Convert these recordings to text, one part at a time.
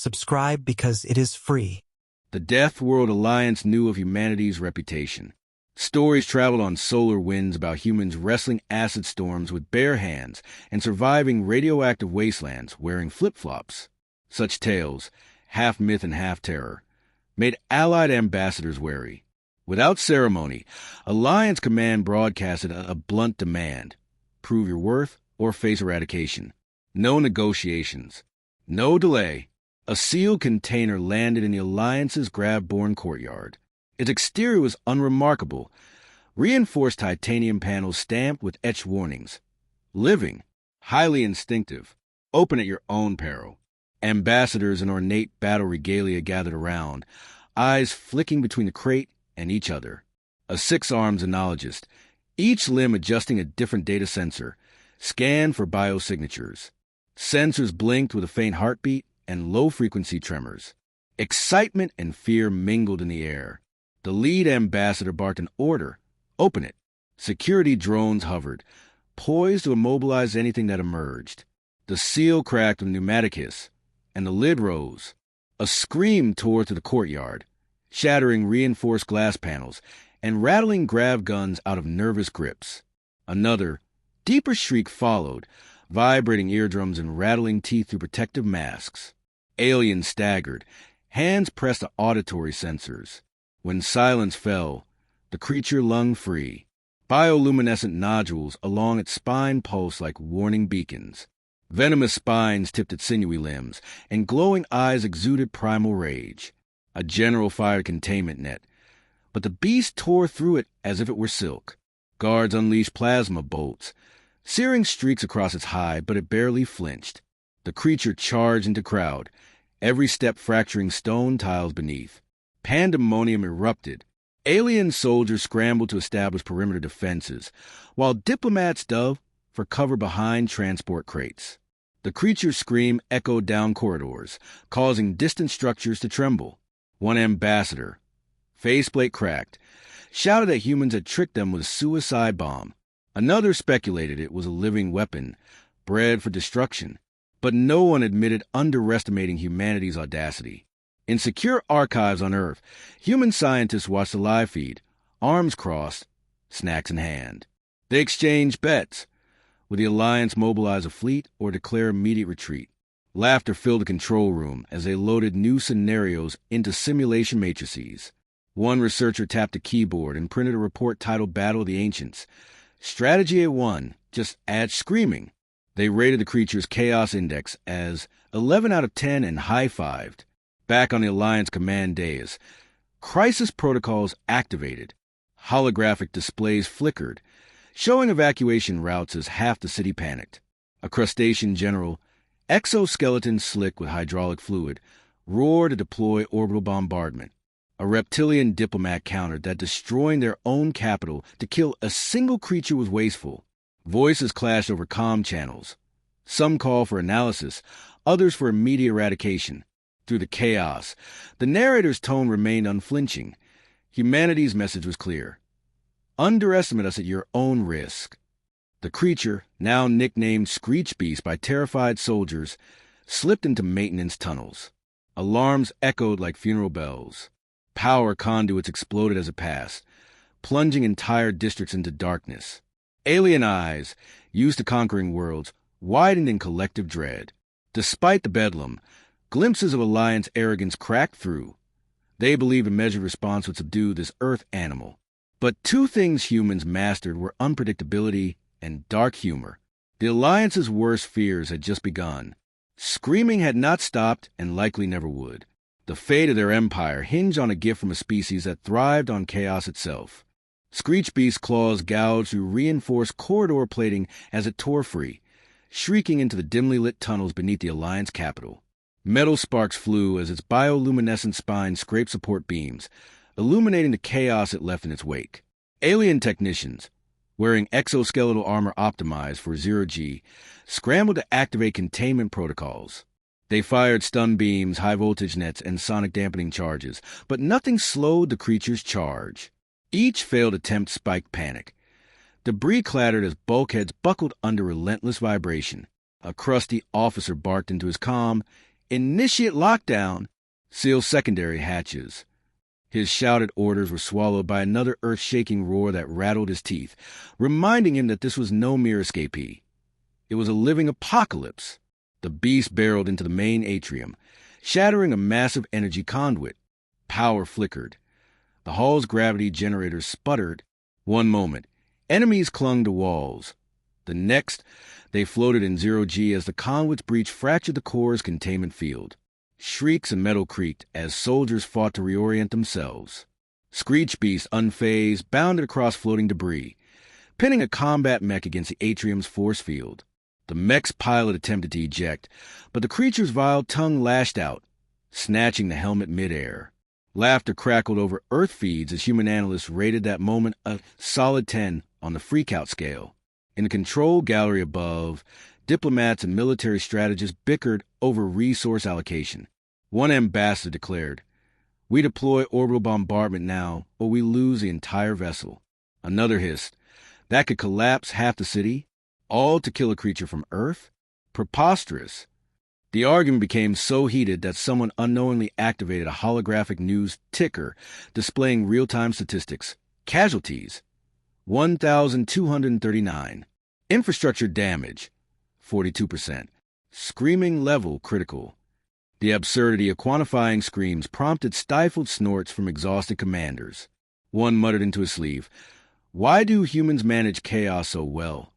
Subscribe because it is free. The Deathworld Alliance knew of humanity's reputation. Stories traveled on solar winds about humans wrestling acid storms with bare hands and surviving radioactive wastelands wearing flip-flops. Such tales, half myth and half terror, made Allied ambassadors wary. Without ceremony, Alliance Command broadcasted a blunt demand: prove your worth or face eradication. No negotiations. No delay. A sealed container landed in the Alliance's Grav-born courtyard. Its exterior was unremarkable. Reinforced titanium panels stamped with etched warnings. Living. Highly instinctive. Open at your own peril. Ambassadors in ornate battle regalia gathered around, eyes flicking between the crate and each other. A six-armed xenologist, each limb adjusting a different data sensor, scanned for biosignatures. Sensors blinked with a faint heartbeat and low-frequency tremors. Excitement and fear mingled in the air. The lead ambassador barked an order: open it. Security drones hovered, poised to immobilize anything that emerged. The seal cracked with pneumatic hiss, and the lid rose. A scream tore through the courtyard, shattering reinforced glass panels and rattling grav guns out of nervous grips. Another, deeper shriek followed, vibrating eardrums and rattling teeth through protective masks. Aliens staggered, hands pressed to auditory sensors. When silence fell, the creature lunged free. Bioluminescent nodules along its spine pulsed like warning beacons. Venomous spines tipped its sinewy limbs, and glowing eyes exuded primal rage. A general fired containment net, but the beast tore through it as if it were silk. Guards unleashed plasma bolts, searing streaks across its hide, but it barely flinched. The creature charged into crowd, every step fracturing stone tiles beneath. Pandemonium erupted. Alien soldiers scrambled to establish perimeter defenses, while diplomats dove for cover behind transport crates. The creature's scream echoed down corridors, causing distant structures to tremble. One ambassador, faceplate cracked, shouted that humans had tricked them with a suicide bomb. Another speculated it was a living weapon, bred for destruction. But no one admitted underestimating humanity's audacity. In secure archives on Earth, human scientists watched the live feed, arms crossed, snacks in hand. They exchanged bets. Would the Alliance mobilize a fleet or declare immediate retreat? Laughter filled the control room as they loaded new scenarios into simulation matrices. One researcher tapped a keyboard and printed a report titled Battle of the Ancients. Strategy A1, just add screaming. They rated the creature's chaos index as 11 out of 10 and high-fived. Back on the Alliance command dais, crisis protocols activated. Holographic displays flickered, showing evacuation routes as half the city panicked. A crustacean general, exoskeleton slick with hydraulic fluid, roared to deploy orbital bombardment. A reptilian diplomat countered that destroying their own capital to kill a single creature was wasteful. Voices clashed over comm channels. Some called for analysis, others for immediate eradication. Through the chaos, the narrator's tone remained unflinching. Humanity's message was clear: underestimate us at your own risk. The creature, now nicknamed Screech Beast by terrified soldiers, slipped into maintenance tunnels. Alarms echoed like funeral bells. Power conduits exploded as it passed, plunging entire districts into darkness. Alien eyes, used to conquering worlds, widened in collective dread. Despite the bedlam, glimpses of Alliance arrogance cracked through. They believed a measured response would subdue this Earth animal. But two things humans mastered were unpredictability and dark humor. The Alliance's worst fears had just begun. Screaming had not stopped and likely never would. The fate of their empire hinged on a gift from a species that thrived on chaos itself. Screech Beast's claws gouged through reinforced corridor plating as it tore free, shrieking into the dimly lit tunnels beneath the Alliance capital. Metal sparks flew as its bioluminescent spine scraped support beams, illuminating the chaos it left in its wake. Alien technicians, wearing exoskeletal armor optimized for zero-G, scrambled to activate containment protocols. They fired stun beams, high-voltage nets, and sonic dampening charges, but nothing slowed the creature's charge. Each failed attempt spiked panic. Debris clattered as bulkheads buckled under relentless vibration. A crusty officer barked into his comm, Initiate lockdown. Seal secondary hatches. His shouted orders were swallowed by another earth-shaking roar that rattled his teeth, reminding him that this was no mere escapee. It was a living apocalypse. The beast barreled into the main atrium, shattering a massive energy conduit. Power flickered. The hall's gravity generators sputtered. One moment, enemies clung to walls. The next, they floated in zero-G as the conduit's breach fractured the core's containment field. Shrieks and metal creaked as soldiers fought to reorient themselves. Screech Beast, unfazed, bounded across floating debris, pinning a combat mech against the atrium's force field. The mech's pilot attempted to eject, but the creature's vile tongue lashed out, snatching the helmet midair. Laughter crackled over Earth feeds as human analysts rated that moment a solid 10 on the freakout scale. In the control gallery above, diplomats and military strategists bickered over resource allocation. One ambassador declared, "We deploy orbital bombardment now, or we lose the entire vessel." Another hissed, "That could collapse half the city, all to kill a creature from Earth? Preposterous." The argument became so heated that someone unknowingly activated a holographic news ticker displaying real-time statistics. Casualties, 1,239. Infrastructure damage, 42%. Screaming level critical. The absurdity of quantifying screams prompted stifled snorts from exhausted commanders. One muttered into his sleeve, "Why do humans manage chaos so well?"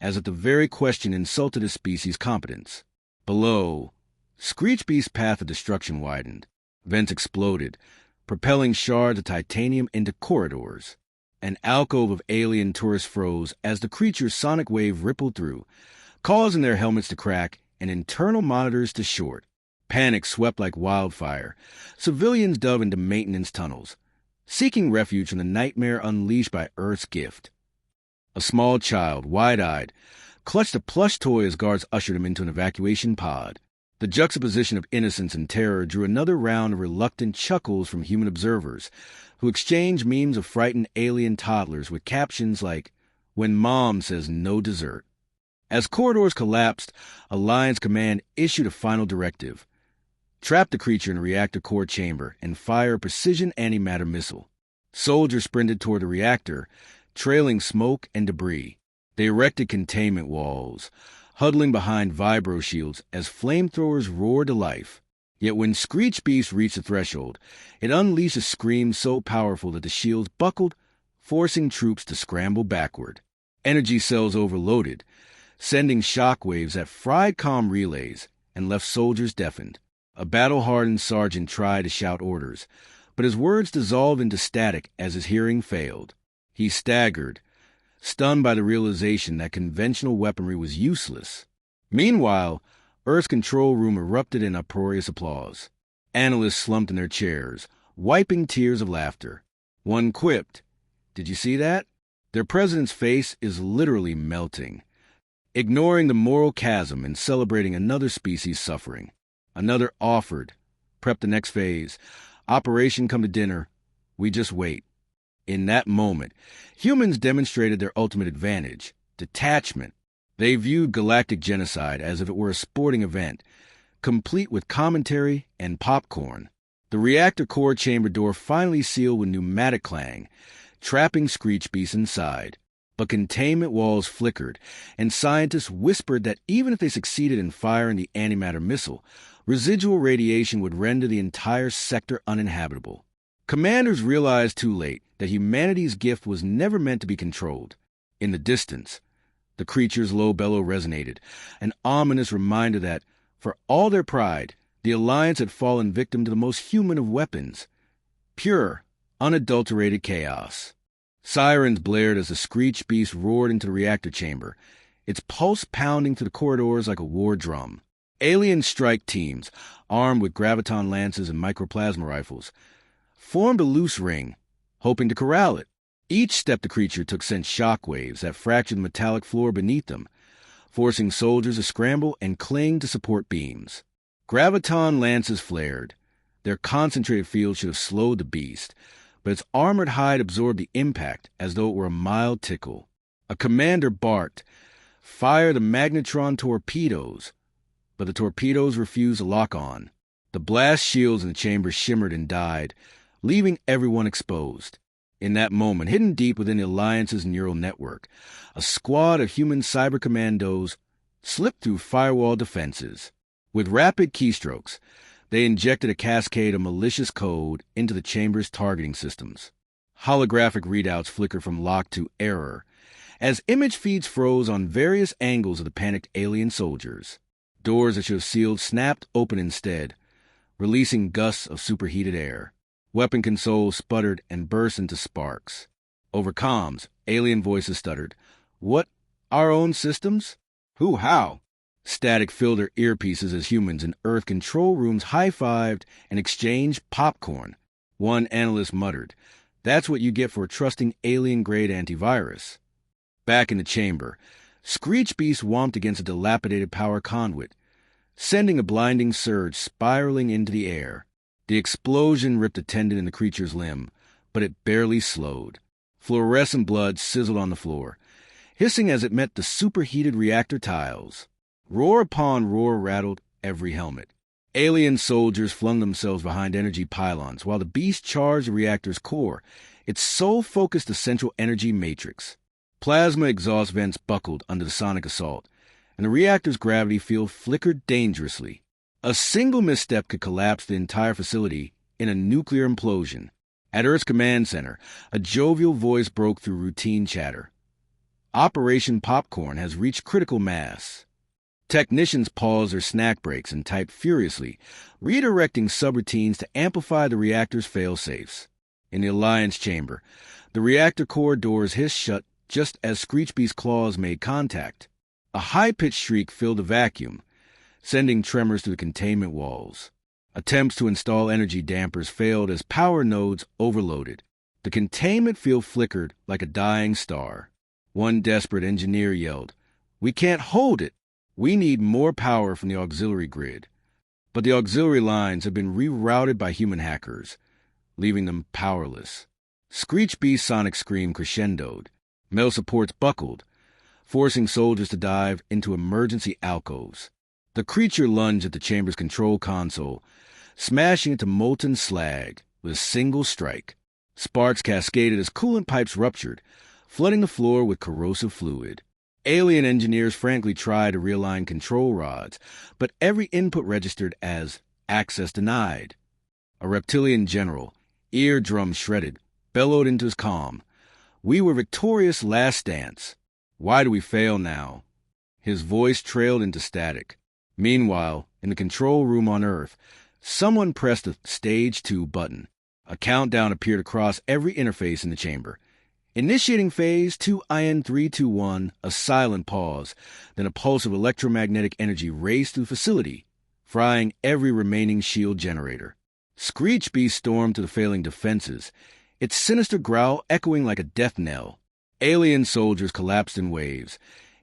As if the very question insulted his species' competence. Below, Screech Beast's path of destruction widened. Vents exploded, propelling shards of titanium into corridors. An alcove of alien tourists froze as the creature's sonic wave rippled through, causing their helmets to crack and internal monitors to short. Panic swept like wildfire. Civilians dove into maintenance tunnels, seeking refuge from the nightmare unleashed by Earth's gift. A small child, wide-eyed, clutched a plush toy as guards ushered him into an evacuation pod. The juxtaposition of innocence and terror drew another round of reluctant chuckles from human observers, who exchanged memes of frightened alien toddlers with captions like, "When Mom says no dessert." As corridors collapsed, Alliance Command issued a final directive. Trap the creature in a reactor core chamber and fire a precision antimatter missile. Soldiers sprinted toward the reactor, trailing smoke and debris. They erected containment walls, huddling behind vibro shields as flamethrowers roared to life. Yet when Screech Beast reached the threshold, it unleashed a scream so powerful that the shields buckled, forcing troops to scramble backward. Energy cells overloaded, sending shockwaves that fried comm relays and left soldiers deafened. A battle-hardened sergeant tried to shout orders, but his words dissolved into static as his hearing failed. He staggered, stunned by the realization that conventional weaponry was useless. Meanwhile, Earth's control room erupted in uproarious applause. Analysts slumped in their chairs, wiping tears of laughter. One quipped, "Did you see that? Their president's face is literally melting." Ignoring the moral chasm and celebrating another species' suffering. Another offered, "Prep the next phase. Operation come to dinner. We just wait." In that moment, humans demonstrated their ultimate advantage, detachment. They viewed galactic genocide as if it were a sporting event, complete with commentary and popcorn. The reactor core chamber door finally sealed with pneumatic clang, trapping Screech Beast inside. But containment walls flickered, and scientists whispered that even if they succeeded in firing the antimatter missile, residual radiation would render the entire sector uninhabitable. Commanders realized too late that humanity's gift was never meant to be controlled. In the distance, the creature's low bellow resonated, an ominous reminder that, for all their pride, the Alliance had fallen victim to the most human of weapons. Pure, unadulterated chaos. Sirens blared as the Screech Beast roared into the reactor chamber, its pulse pounding through the corridors like a war drum. Alien strike teams, armed with graviton lances and microplasma rifles, formed a loose ring, hoping to corral it. Each step the creature took sent shockwaves that fractured the metallic floor beneath them, forcing soldiers to scramble and cling to support beams. Graviton lances flared. Their concentrated field should have slowed the beast, but its armored hide absorbed the impact as though it were a mild tickle. A commander barked, "Fire the magnetron torpedoes!" but the torpedoes refused to lock on. The blast shields in the chamber shimmered and died, leaving everyone exposed. In that moment, hidden deep within the Alliance's neural network, a squad of human cyber commandos slipped through firewall defenses. With rapid keystrokes, they injected a cascade of malicious code into the chamber's targeting systems. Holographic readouts flickered from lock to error, as image feeds froze on various angles of the panicked alien soldiers. Doors that should have sealed snapped open instead, releasing gusts of superheated air. Weapon consoles sputtered and burst into sparks. Over comms, alien voices stuttered. "What? Our own systems? Who? How?" Static filled their earpieces as humans in Earth control rooms high-fived and exchanged popcorn. One analyst muttered, "That's what you get for trusting alien-grade antivirus." Back in the chamber, Screech Beast whomped against a dilapidated power conduit, sending a blinding surge spiraling into the air. The explosion ripped a tendon in the creature's limb, but it barely slowed. Fluorescent blood sizzled on the floor, hissing as it met the superheated reactor tiles. Roar upon roar rattled every helmet. Alien soldiers flung themselves behind energy pylons, while the beast charged the reactor's core, its sole-focused the central energy matrix. Plasma exhaust vents buckled under the sonic assault, and the reactor's gravity field flickered dangerously. A single misstep could collapse the entire facility in a nuclear implosion. At Earth's command center, a jovial voice broke through routine chatter. Operation Popcorn has reached critical mass. Technicians paused their snack breaks and typed furiously, redirecting subroutines to amplify the reactor's fail-safes. In the Alliance chamber, the reactor core doors hissed shut just as Screechbeast's claws made contact. A high-pitched shriek filled the vacuum, sending tremors through the containment walls. Attempts to install energy dampers failed as power nodes overloaded. The containment field flickered like a dying star. One desperate engineer yelled, "We can't hold it! We need more power from the auxiliary grid." But the auxiliary lines have been rerouted by human hackers, leaving them powerless. Screech Beast's sonic scream crescendoed. Metal supports buckled, forcing soldiers to dive into emergency alcoves. The creature lunged at the chamber's control console, smashing it to molten slag with a single strike. Sparks cascaded as coolant pipes ruptured, flooding the floor with corrosive fluid. Alien engineers frantically tried to realign control rods, but every input registered as access denied. A reptilian general, eardrum shredded, bellowed into his comm, "We were victorious last dance. Why do we fail now?" His voice trailed into static. Meanwhile, in the control room on Earth, someone pressed the Stage 2 button. A countdown appeared across every interface in the chamber. Initiating phase 2IN321, a silent pause, then a pulse of electromagnetic energy raced through the facility, frying every remaining shield generator. Screech Beast stormed to the failing defenses, its sinister growl echoing like a death knell. Alien soldiers collapsed in waves,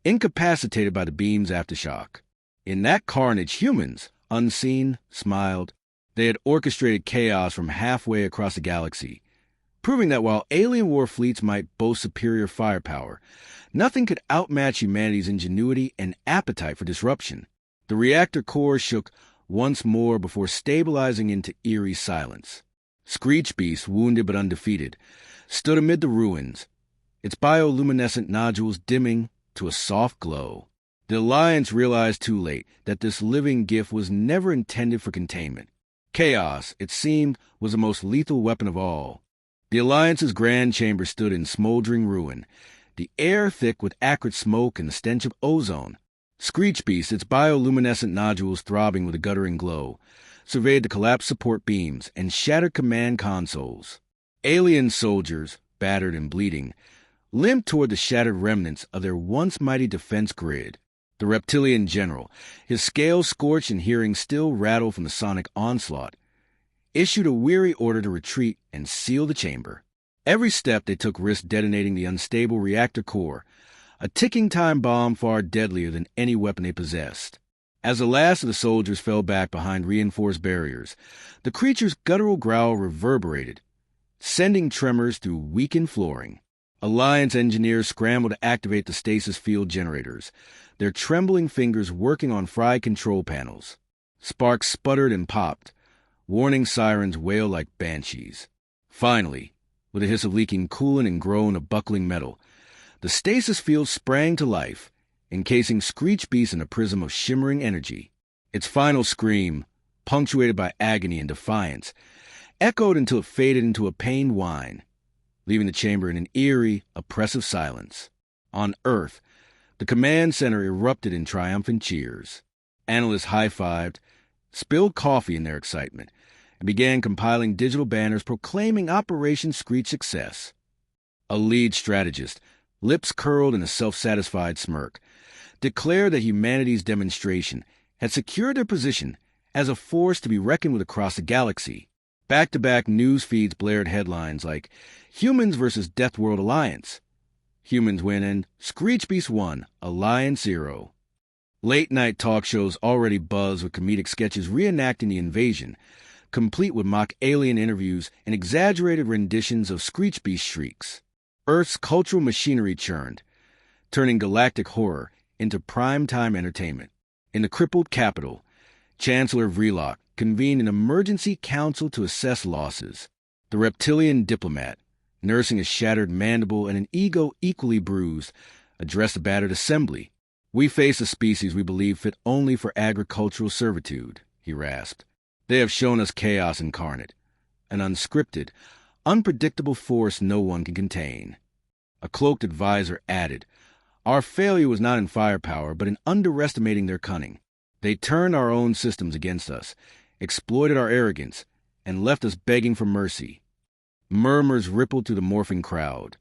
incapacitated by the beam's aftershock. In that carnage, humans, unseen, smiled. They had orchestrated chaos from halfway across the galaxy, proving that while alien war fleets might boast superior firepower, nothing could outmatch humanity's ingenuity and appetite for disruption. The reactor core shook once more before stabilizing into eerie silence. Screech Beast, wounded but undefeated, stood amid the ruins, its bioluminescent nodules dimming to a soft glow. The Alliance realized too late that this living gift was never intended for containment. Chaos, it seemed, was the most lethal weapon of all. The Alliance's grand chamber stood in smoldering ruin, the air thick with acrid smoke and the stench of ozone. Screech Beast, its bioluminescent nodules throbbing with a guttering glow, surveyed the collapsed support beams and shattered command consoles. Alien soldiers, battered and bleeding, limped toward the shattered remnants of their once mighty defense grid. The reptilian general, his scales scorched and hearing still rattled from the sonic onslaught, issued a weary order to retreat and seal the chamber. Every step they took risked detonating the unstable reactor core, a ticking time bomb far deadlier than any weapon they possessed. As the last of the soldiers fell back behind reinforced barriers, the creature's guttural growl reverberated, sending tremors through weakened flooring. Alliance engineers scrambled to activate the stasis field generators, their trembling fingers working on fried control panels. Sparks sputtered and popped. Warning sirens wailed like banshees. Finally, with a hiss of leaking coolant and groan of buckling metal, the stasis field sprang to life, encasing Screech Beast in a prism of shimmering energy. Its final scream, punctuated by agony and defiance, echoed until it faded into a pained whine, leaving the chamber in an eerie, oppressive silence. On Earth, the command center erupted in triumphant cheers. Analysts high-fived, spilled coffee in their excitement, and began compiling digital banners proclaiming Operation Screech success. A lead strategist, lips curled in a self-satisfied smirk, declared that humanity's demonstration had secured their position as a force to be reckoned with across the galaxy. Back-to-back news feeds blared headlines like Humans versus Deathworld Alliance, Humans win and Screech Beast won, Alliance 0. Late-night talk shows already buzzed with comedic sketches reenacting the invasion, complete with mock alien interviews and exaggerated renditions of Screech Beast shrieks. Earth's cultural machinery churned, turning galactic horror into prime-time entertainment. In the crippled capital, Chancellor Vreelock convened an emergency council to assess losses. The reptilian diplomat, nursing a shattered mandible and an ego equally bruised, addressed the battered assembly. "We face a species we believe fit only for agricultural servitude," he rasped. "They have shown us chaos incarnate, an unscripted, unpredictable force no one can contain." A cloaked advisor added, "Our failure was not in firepower, but in underestimating their cunning. They turned our own systems against us, exploited our arrogance, and left us begging for mercy." Murmurs rippled through the morphing crowd.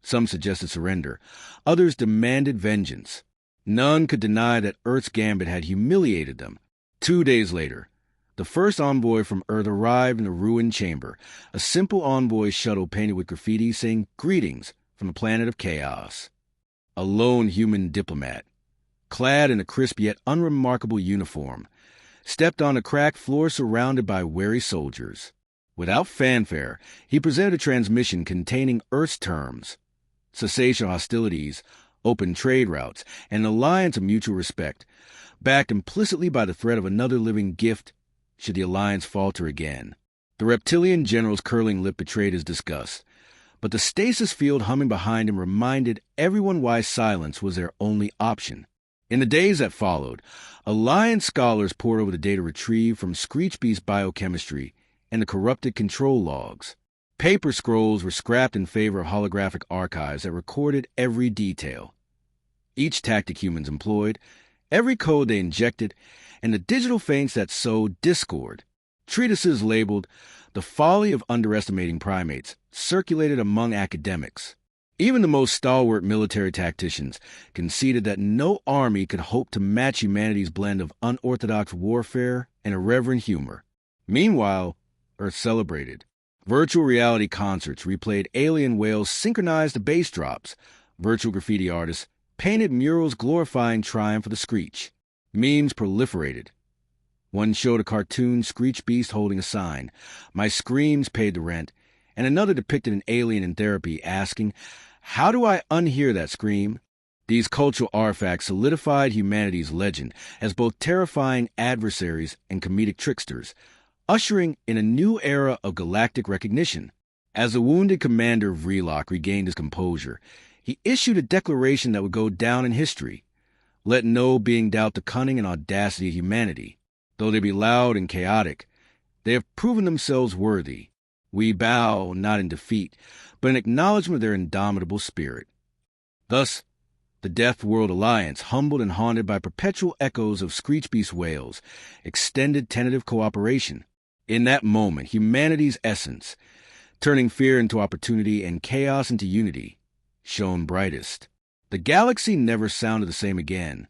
Some suggested surrender. Others demanded vengeance. None could deny that Earth's gambit had humiliated them. 2 days later, the first envoy from Earth arrived in the ruined chamber, a simple envoy shuttle painted with graffiti saying "Greetings from the planet of chaos." A lone human diplomat, clad in a crisp yet unremarkable uniform, stepped on a cracked floor surrounded by wary soldiers. Without fanfare, he presented a transmission containing Earth's terms: cessation of hostilities, open trade routes, and an alliance of mutual respect, backed implicitly by the threat of another living gift should the alliance falter again. The reptilian general's curling lip betrayed his disgust, but the stasis field humming behind him reminded everyone why silence was their only option. In the days that followed, Alliance scholars pored over the data retrieved from Screech Beast biochemistry and the corrupted control logs. Paper scrolls were scrapped in favor of holographic archives that recorded every detail. Each tactic humans employed, every code they injected, and the digital feints that sowed discord. Treatises labeled "The Folly of Underestimating Primates" circulated among academics. Even the most stalwart military tacticians conceded that no army could hope to match humanity's blend of unorthodox warfare and irreverent humor. Meanwhile, Earth celebrated. Virtual reality concerts replayed alien whales synchronized to bass drops. Virtual graffiti artists painted murals glorifying triumph of the Screech. Memes proliferated. One showed a cartoon Screech Beast holding a sign, "My screams paid the rent," and another depicted an alien in therapy asking, "How do I unhear that scream?" These cultural artifacts solidified humanity's legend as both terrifying adversaries and comedic tricksters, ushering in a new era of galactic recognition. As the wounded commander of Vreelock regained his composure, he issued a declaration that would go down in history. "Let no being doubt the cunning and audacity of humanity. Though they be loud and chaotic, they have proven themselves worthy. We bow not in defeat, but in acknowledgement of their indomitable spirit." Thus, the Deathworld Alliance, humbled and haunted by perpetual echoes of Screech Beast wails, extended tentative cooperation. In that moment, humanity's essence, turning fear into opportunity and chaos into unity, shone brightest. The galaxy never sounded the same again.